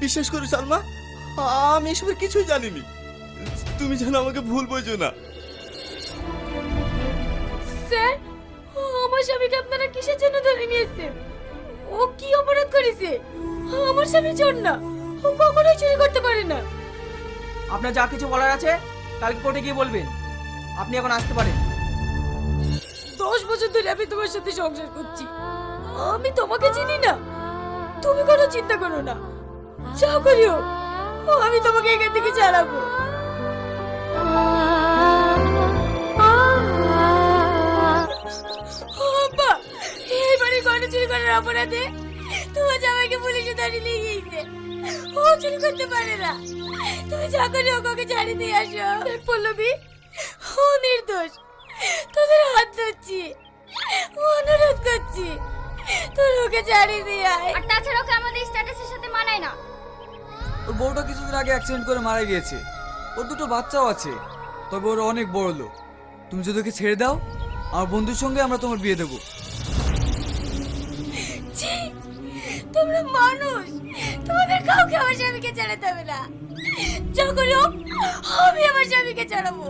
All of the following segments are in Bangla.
বিশ্বাস করো সালমা, আমি এসবের কিছুই জানিনি। তুমি যেন আমাকে ভুল বোঝো না। স্যার, আমার স্বামীকে আপনারা কিসের জন্য ধরে নিয়েছেন? ও কি অপরাধ করেছে? আমার স্বামী চোর না, ও কখনোই চুরি করতে পারে না। আপনার যা কিছু বলার আছে কালকে কোর্টে গিয়ে বলবেন। আপনি এখন আসতে পারেন। 10 বছর ধরে আমি তোমার সাথে সংসার করছি, আমি তোমাকে চিনি না? তুমি কোনো চিন্তা করো না, যা করিও আমি তোমাকে এখান থেকে ছাড়াবো। আব্বা, এই বাড়ি গয়না চুরি করার অপরাধে তোমার জামাইকে পুলিশে ধরে নিয়ে গিয়েছে। ও চুরি করতে পারে না, তুমি যা করি ওকে ছাড়িয়ে দিয়ে আসো। দেখ পল্লবী, ও নির্দোষ, তোদের হাত ধরছি, অনুরোধ করছি, তোর ওকে ছাড়িয়ে দিয়ে আয়। আর তাছাড়া ওকে আমাদের স্ট্যাটাসের সাথে মানায় না। ওর বউটা কিছুদিন আগে অ্যাক্সিডেন্ট করে মারা গিয়েছে। ওর দুটো বাচ্চাও আছে, তবে ওরা অনেক বড় লোক। তুমি যদি ওকে ছেড়ে দাও, আমার বন্ধুর সঙ্গে আমরা তোমার বিয়ে দেবো। ছি, তোমরা মানুষ, তোমাদের কাউকে আমার স্বামীকে ছাড়াতে হবে না। যা করি হোক, আমি আমার স্বামীকে ছাড়াবো।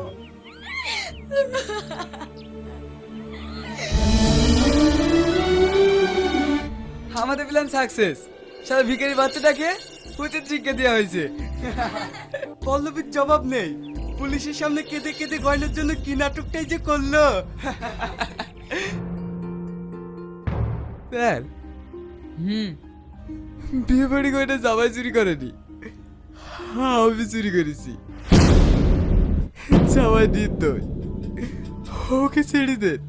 আমাদের প্ল্যান সাকসেস। সারা ভিখারি বাচ্চাটাকে উচিত শিক্ষা দেওয়া হয়েছে। পল্লবীর জবাব নেই। পুলিশের সামনে কেঁদে কেঁদে গয়নার জন্য কি নাটকটাই যে করলো। স্যার, বিয়ে বাড়ি গয়না জামাই চুরি করেনি, আমি চুরি করেছি। জামাই নির্দোষ, ওকে ছেড়ে দেন,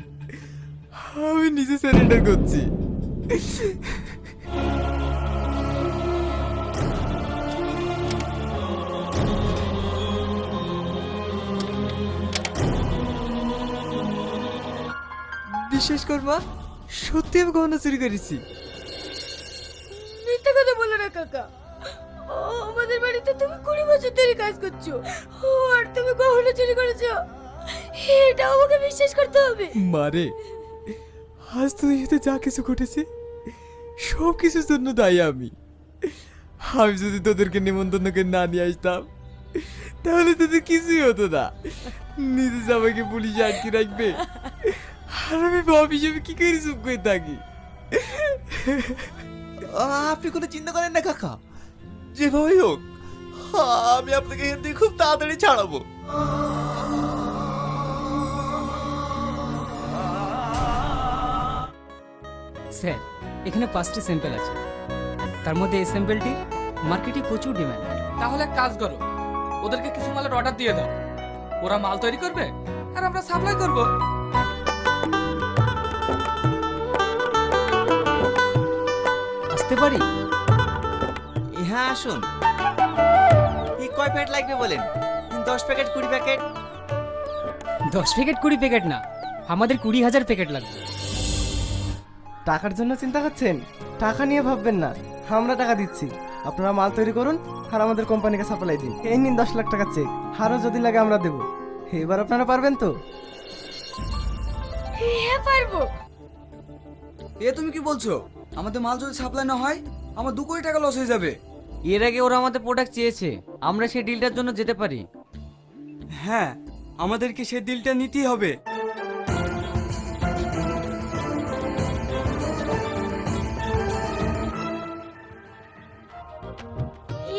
আমি নিজে সারেন্ডার করছি। বিশ্বাস কর মা, সত্যি আমি গহনা চুরি করেছি। মিথ্যা কথা বলো না কাকা, আমাদের বাড়িতে তুমি 20 বছর ধরে কাজ করছো, আর তুমি গহনা চুরি করেছো, এটা আমাকে বিশ্বাস করতে হবে। মারে, আজ তুই সাথে যা কিছু ঘটেছে সব কিছুর জন্য দায়ী আমি। আমি যদি তোদেরকে নিমন্ত্রণ করে না নিয়ে আসতাম, তাহলে তোদের কিছুই হতো না। নিজে জামাইকে পুলিশে আটকে রাখবে, আর আমি বাপ হিসেবে কি করে চুপ করে থাকি? আপনি কোনো চিন্তা করেন না কাকা, যেভাবেই হোক আমি আপনাকে এখান থেকে খুব তাড়াতাড়ি ছাড়াবো। স্যার, এখানে 5টি স্যাম্পল আছে, তার মধ্যে এই স্যাম্পলটি মার্কেটে প্রচুর ডিমান্ড। তাহলে এক কাজ করো, ওদেরকে কিছু মালের অর্ডার দিয়ে দাও, ওরা মাল তৈরি করবে আর আমরা সাপ্লাই করব। আসতে পারি? হ্যাঁ আসুন। এই কয় প্যাকেট লাগবে বলেন? 10 প্যাকেট, 20 প্যাকেট? 10 প্যাকেট 20 প্যাকেট না, আমাদের 20,000 প্যাকেট লাগবে। টাকার জন্য চিন্তা করছেন? টাকা নিয়ে ভাববেন না, আমরা টাকা দিচ্ছি, আপনারা মাল তৈরি করুন আর আমাদের কোম্পানিকে সাপ্লাই দিন। এই নিন 10 লাখ টাকা চেক, আরও যদি লাগে আমরা দেবো। এবার আপনারা পারবেন তো? হ্যাঁ পারবো। এ তুমি কি বলছো? আমাদের মাল যদি সাপ্লাই না হয় আমার 2 কোটি টাকা লস হয়ে যাবে। এর আগে ওরা আমাদের প্রোডাক্ট চেয়েছে, আমরা সেই ডিলটার জন্য যেতে পারি। হ্যাঁ, আমাদেরকে সেই ডিলটা নিতেই হবে।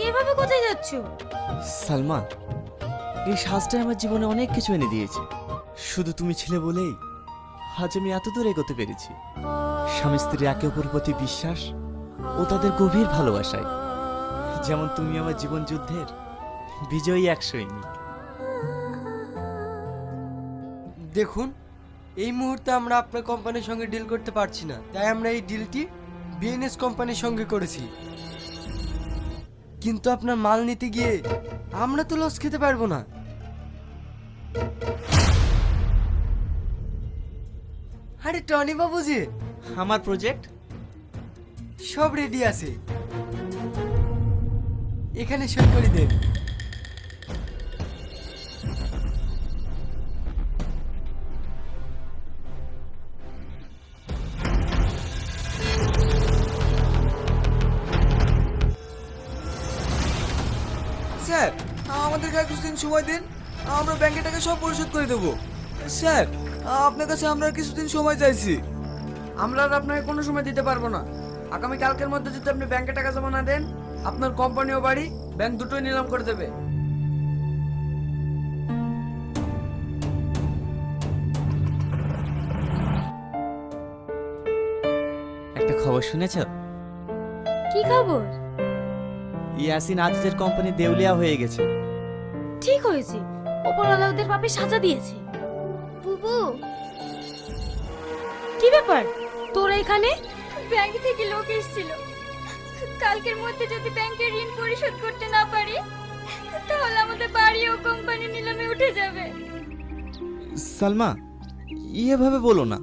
এভাবে কোথায় যাচ্ছো? সালমান, এই সাজটা আমার জীবনে অনেক কিছু এনে দিয়েছে। শুধু তুমি ছিলে বলেই আজ আমি এত দূর এগোতে পেরেছি। স্বামী স্ত্রী একে অপরের প্রতি বিশ্বাস ও তাদের গভীর ভালোবাসায়, যেমন তুমি আমার জীবন যুদ্ধের বিজয়ী এক সৈনিক। দেখুন, এই মুহূর্তে আমরা আপনার কোম্পানির সঙ্গে ডিল করতে পারছি না, তাই আমরা এই ডিলটি বিএনএস কোম্পানির সঙ্গে করেছি। কিন্তু আপনার মাল নিতে গিয়ে আমরা তো লস খেতে পারবো না। আরে টনি বাবু যে, আমার প্রজেক্ট সব রেডি আছে, এখানে সই করে দেন। স্যার আমাদেরকে আর কিছুদিন সময় দিন, আমরা ব্যাংকে টাকা সব পরিশোধ করে দেবো। স্যার আপনার কাছে আমরা আর কিছুদিন সময় চাইছি। আমরা আর আপনাকে কোনো সময় দিতে পারবো না। আগামী কালকের মধ্যে যদি আপনি ব্যাংকে টাকা জমা না দেন, আপনার কোম্পানি ও বাড়ি ব্যাংক দুটোই নিলাম করে দেবে। একটা খবর শুনেছ? কি খবর? ইয়াসিন আজিজের কোম্পানি দেউলিয়া হয়ে গেছে। ঠিক হয়েছে, ওপরওয়ালা ওদের পাপে সাজা দিয়েছে। বুবু, কি ব্যাপার তোরা এখানে? ব্যাংক থেকে লোক এসেছিল। কালকের মধ্যে যদি ব্যাংকের ঋণ পরিশোধ করতে না পারি, তাহলে আমাদের বাড়ি ও কোম্পানি নিলামে উঠে যাবে। সালমা, এভাবে বলো না।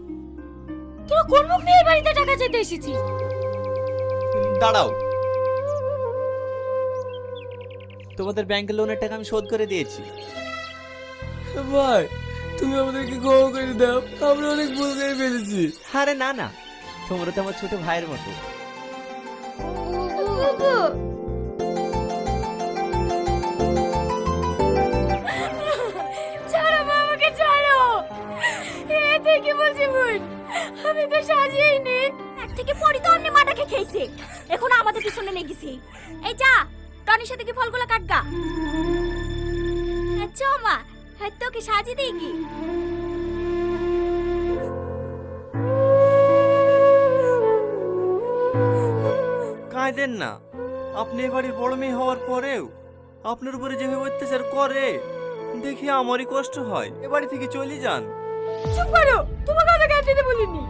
তোরা কোন মুখ নিয়ে এই বাড়িতে টাকা চাইতে এসেছিস? দাঁড়াও, তোমাদের ব্যাংকের লোনের টাকা আমি শোধ করে দিয়েছি। ভাই তুমি আমাদেরকে ক্ষমা করে দাও, আমরা অনেক ভুল করে ফেলেছি। আরে না না, তোমরা তো আমার ছোট ভাইয়ের মতো। বুবু, ছাড়ো মা, আমাকে ছাড়ো। এ থেকে বলছি বোন, আমি তো সাজিয়েই নি। এক থেকে পরি তো অন্য মাটাকে খেয়েছে, এখন আমাদের পিছনে লেগেছে। এই যা, টনির সাথে কি ফলগুলো কাটগা। আচ্ছা মা, তোকে সাজিয়ে দিই কি? কাঁদেন না, আপনি এ বাড়ির বড় মেয়ে হওয়ার পরেও আপনার উপরে যেভাবে অত্যাচার করে দেখে আমারই কষ্ট হয়। এ বাড়ি থেকে চলে যান। চুপ করো, তোমাকে কথা কাটতে বলিনি।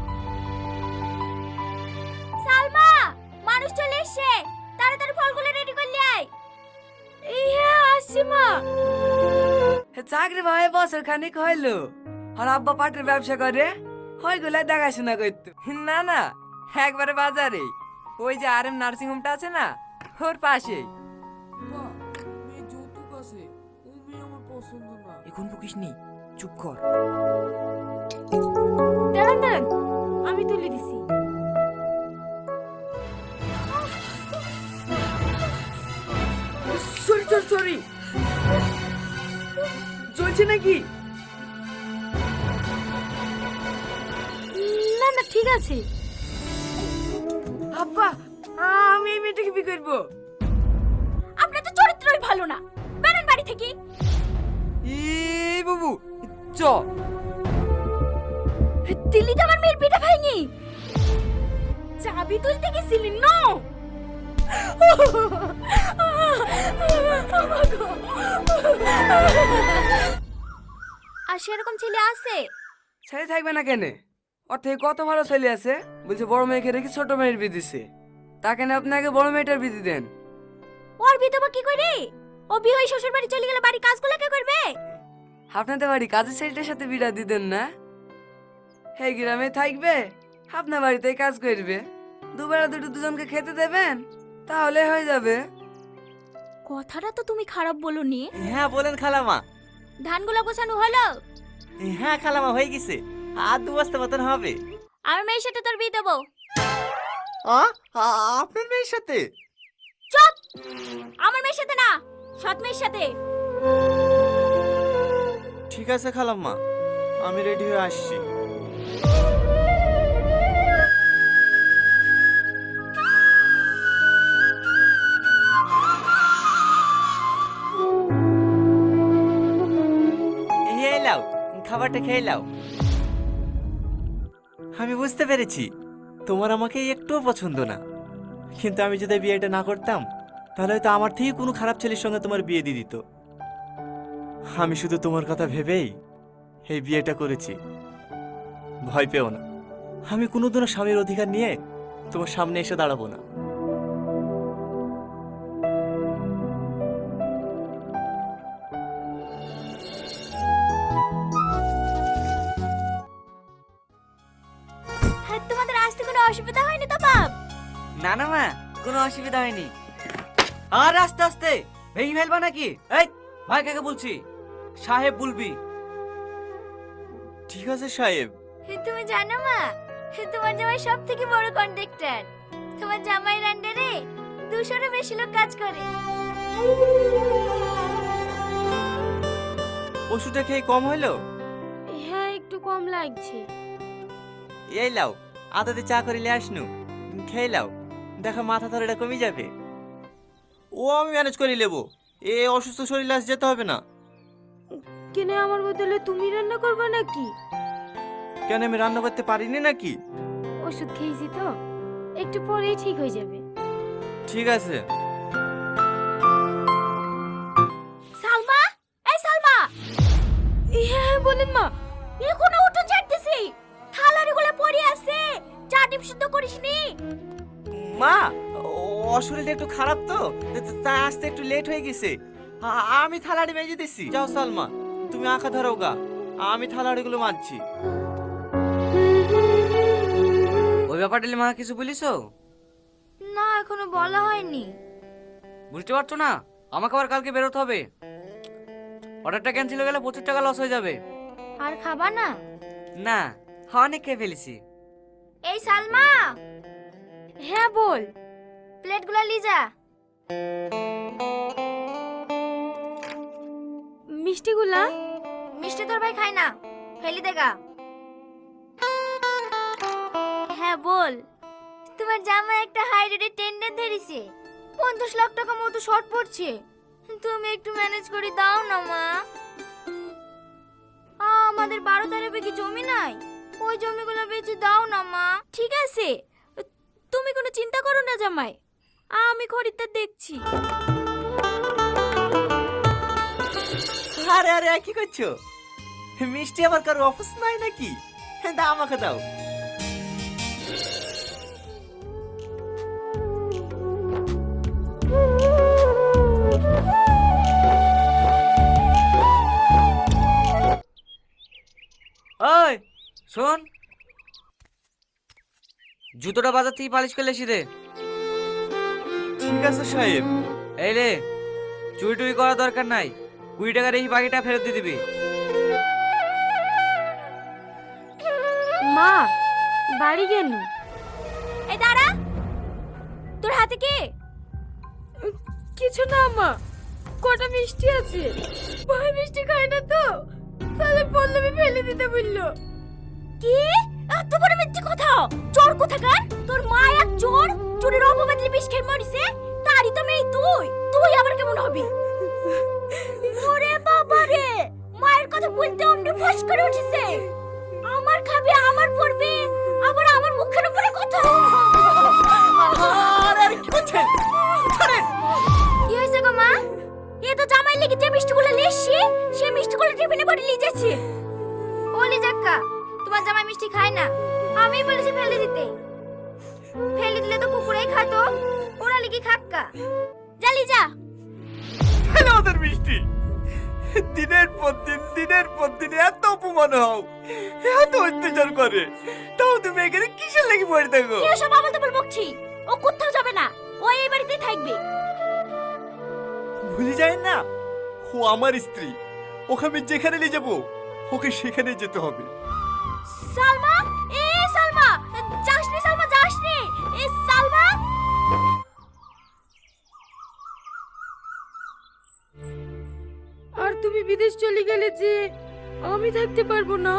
সালমা, মানুষ চলে এসেছে, তাড়াতাড়ি ফলগুলো রেডি করলে আয়। হ্যাঁ আসছি মা। চাকরি ভাই বছর খানিক হইলো, আর আব্বা পাটের ব্যবসা করে, ওইগুলাই দেখাশোনা করতো। না না, একবারে বাজারে ওই যে আর এম নার্সিং হোমটা আছে না, ওর পাশেই। এখন বকিস নি, চুপ কর। দাঁড়ান দাঁড়ান, আমি তুলে দিছি। সরি সরি সরি, চলছে নাকি? না না ঠিক আছে। আব্বা, আমি এই মেয়েটাকে বিয়ে করবো। আপনার তো চরিত্রই ভালো না, বেরেন বাড়ি থেকে। এই বাবু চ। দিল্লি তো আমার মেয়ের পিঠা খাইনি, চাবি তুলতে গেছিলি না? আর সেরকম ছেলে আছে? ছেলে থাকবে না কেন? ওর থেকে কত ভালো ছেলে আছে, বলছে বড় মেয়েকে রেখে ছোট মেয়ের বিয়ে দিছে। তা কেন আপনাকে বড় মেয়েটার বিয়ে দেন? ওর বিধবা কি করে? ও বিয়ে হয়ে শ্বশুর বাড়ি চলে গেলে বাড়ি কাজগুলো কে করবে? আপনাদের বাড়ি কাজের ছেলেটার সাথে বিয়ে দিতেন না? এই গ্রামে থাকবে, আপনার বাড়িতেই কাজ করবে, দুবেলা দুটো দুজনকে খেতে দেবেন, তাহলে হয়ে যাবে। কথাটা তো তুমি খারাপ বলনি। হ্যাঁ বলেন খালামা। ধানগুলো গোছানো হলো? হ্যাঁ খালামা, হয়ে গেছে, আর 2 বস্তা মতন হবে। আমার মেয়ের সাথে তোর বিয়ে দেবো। আপনার মেয়ের সাথে? চুপ! আমার মেয়ের সাথে না, সৎ মেয়ের সাথে। ঠিক আছে খালাম্মা, আমি রেডি হয়ে আসছি। এই লাও, খাবারটা খেয়ে লাও। আমি বুঝতে পেরেছি তোমার আমাকে একটুও পছন্দ না, কিন্তু আমি যদি বিয়েটা না করতাম তাহলে হয়তো আমার থেকে কোনো খারাপ ছেলের সঙ্গে তোমার বিয়ে দিয়ে দিত। আমি শুধু তোমার কথা ভেবেই এই বিয়েটা করেছি। ভয় পেও না, আমি কোনোদিনও স্বামীর অধিকার নিয়ে তোমার সামনে এসে দাঁড়াবো না। তোমাদের আসতে কোনো অসুবিধা হয়নি তো বাপ? না না মা, কোনো অসুবিধা হয়নি। আর আস্তে আস্তে ভেঙে ফেলবা নাকি? এই ভাই কাকে বলছি, সাহেব বলবি। ঠিক আছে সাহেব। তুমি জানো মা, তোমার জামাই সব থেকে বড় কন্ট্রাক্টর। তোমার জামাইয়ের আন্ডারে 200-এরও বেশি লোক কাজ করে। ওষুধটা খেয়ে কম হলো? হ্যাঁ একটু কম লাগছে। এই লাও, আদাতে চা করিলে আসনু, খেয়ে লাও, দেখো মাথা ধরে কমে যাবে। ও আমি ম্যানেজ করে নেবো, এ অসুস্থ শরীরে আজ যেতে হবে না। কেন আমার বদলে তুমি রান্না করবে নাকি? কেন আমি রান্না করতে পারিনি নাকি? ওষুধ খেয়েছি তো, একটু পরেই ঠিক হয়ে যাবে। ঠিক আছে। সালমা, এই সালমা। হ্যাঁ বলেন মা। এখনো উঠো ছাড়তেছি, থালারিগুলো পড়ে আছে, চা ডিম শুদ্ধ করিসনি? মা, অশরীরটা একটু খারাপ তো, তাই আসতে একটু লেট হয়ে গেছে। আমি থালাড়ি মেজে দিছি। যাও সালমা, তুমি আঁকা ধরো গা, আমি থালাড়িগুলো মাজছি। ওই ব্যাপারটা মা কিছু বলিছো? না এখনো বলা হয়নি। বুঝতে পারছো না, আমাকে আবার কালকে বেরোতে হবে। অর্ডারটা ক্যান্সেল হয়ে গেলে প্রচুর টাকা লস হয়ে যাবে। আর খাবা না? না, অনেক খেয়ে ফেলেছি। এই সালমা। হ্যাঁ বল। প্লেটগুলো লিজা। মিষ্টিগুলা? মিষ্টি তোর ভাই খায় না, ফেলি দেগা। হ্যাঁ বল। তোমার জামা একটা হাই রেটের টেন্ডার ধরেছে, 50 লাখ টাকা মতো শর্ট পড়ছে, তুমি একটু ম্যানেজ করে দাও না মা। আমাদের 12 বিঘি জমি নাই, ওই জমিগুলো বেচে দাও না মা। ঠিক আছে, তুমি কোনো চিন্তা করো না জামাই, আমি খরিদ্দার দেখছি। আরে আরে কি করছো? মিষ্টি আবার কারো অফিস নাই নাকি? দাও আমাকে দাও। ওই শোন, জুতোটা বাজার থেকে পালিশ করলে এসে দে। ঠিক আছে সাহেব। এই রে, চুরি টুরি করার দরকার নাই, 20 টাকার এই বাকিটা ফেরত দিয়ে দিবি। মা বাড়ি গেল। এই দাঁড়া, তোর হাতে কি? কিছু না মা, কটা মিষ্টি আছে, ভাই মিষ্টি খায় না তো, তাহলে পল্লবী ফেলে দিতে বললো। কি এত বড় মিথ্যে কথা, চোর কোথাকার! তোর মা এক চোর, চোরের অপবাদে বিষ খেয়ে মরিছে, তারই তো মেয়ে তুই। তুই আবার কেমন হবি? ওরে বাবা রে, মায়ের কথা বলতে অমনি ফস করে উঠেছে। আমার খাবে, আমার পড়বে, আবার আমার মুখের উপরে কথা। আরে আরে কি করছেন? ছাড়েন। কি হয়েছে গো মা? এ তো জামাই লেগে যে মিষ্টিগুলো লেসছি, সে মিষ্টিগুলো টিফিনে ভরে নিয়ে যাচ্ছে। ওলি জাক্কা, তোমার জামাই মিষ্টি খায় না, আমি বলেছি ফেলে দিতে। ফেলে দিলে তো কুকুরেই খাতো, ওরা লিখি খাক্কা। জালি যা। হ্যালো ওদের মিষ্টি, দিনের পর দিন এত অপমান হও, এত অত্যাচার করে, তাও তুমি এখানে কিসের লাগি পড়ে থাকো? এসব আমল তো বলছি, ও কোথাও যাবে না, ও এই বাড়িতেই থাকবে। ভুলে যায় না, ও আমার স্ত্রী, ওকে আমি যেখানে নিয়ে যাবো ওকে সেখানে যেতে হবে। সালমা, এ সালমা, যাসনি সালমা, যাসনি। এ সালমা। আর তুমি বিদেশ চলে গেলে যে আমি থাকতে পারবো না।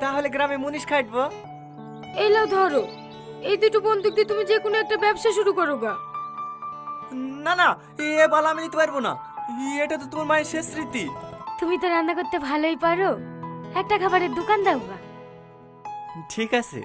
তাহলে গ্রামে মুনিশ খাটবো। এলা ধরো, এই দুটো বন্দুক দিয়ে তুমি যে কোনো একটা ব্যবসা শুরু করো গা। না না, এ বালা আমি নিতে পারবো না, এটা তো তোমার মায়ের শেষ স্মৃতি। তুমি তো রান্না করতে ভালোই পারো, একটা খাবারের দোকান দাও গা। ঠিক আছে,